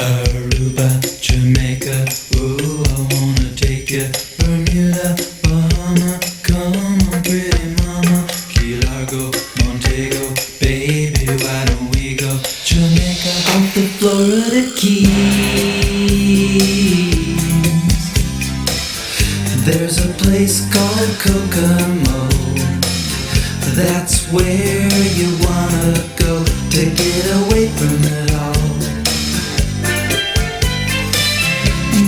Aruba, Jamaica, ooh, I wanna take ya. Bermuda, Bahama, come on, pretty mama. Key Largo, Montego, baby, why don't we go? Jamaica, off the Florida Keys. There's a place called Kokomo. That's where you wanna go to get away from it all.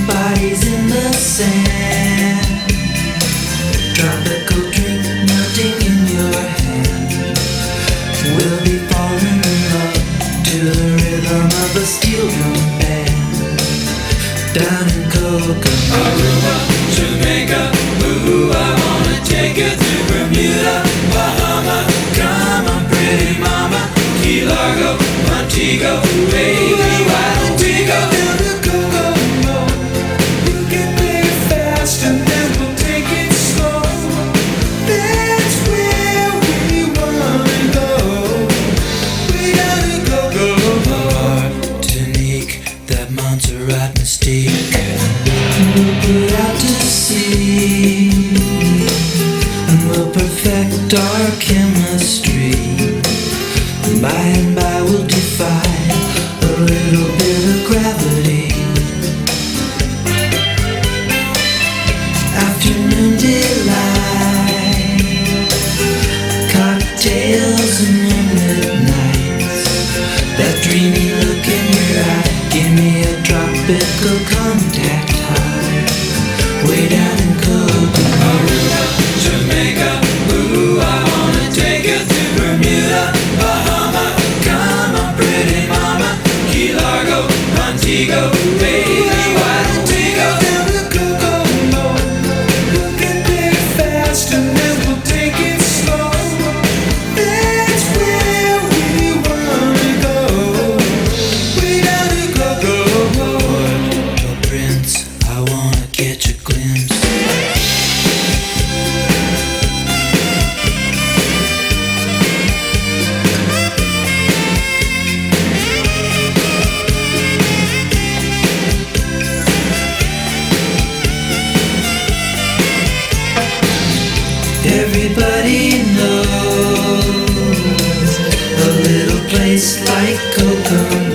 Bodies in the sand, tropical drink melting in your hand. We'll be falling in love to the rhythm of a steel drum band. Down in Kokomo, Aruba, Jamaica, ooh, I wanna take you to Bermuda, Bahama, come on, pretty mama. Key Largo, Montego, baby, why don't we go down to Kokomo? We'll get there fast and then we'll take it slow. That's where we wanna go. We gotta go. Martinique, that Montserrat mystique. We'll put out to sea, and we'll perfect our chemistry. By and by we'll defy a little bit of gravity. Afternoon delight, cocktails and moonlit nights. That dreamy look in your eye, give me a tropical contact high. Way down in Kokomo, Aruba, Jamaica, ooh, I wanna take you to Bermuda, Bahama, come on, pretty mama. Key Largo, Montego, baby, why don't we go down to Kokomo? We'll get there fast and then we'll take it slow. That's where we wanna go. We gotta go. Puerto Prince, I wanna catch a glimpse. Everybody knows a little place like Kokomo.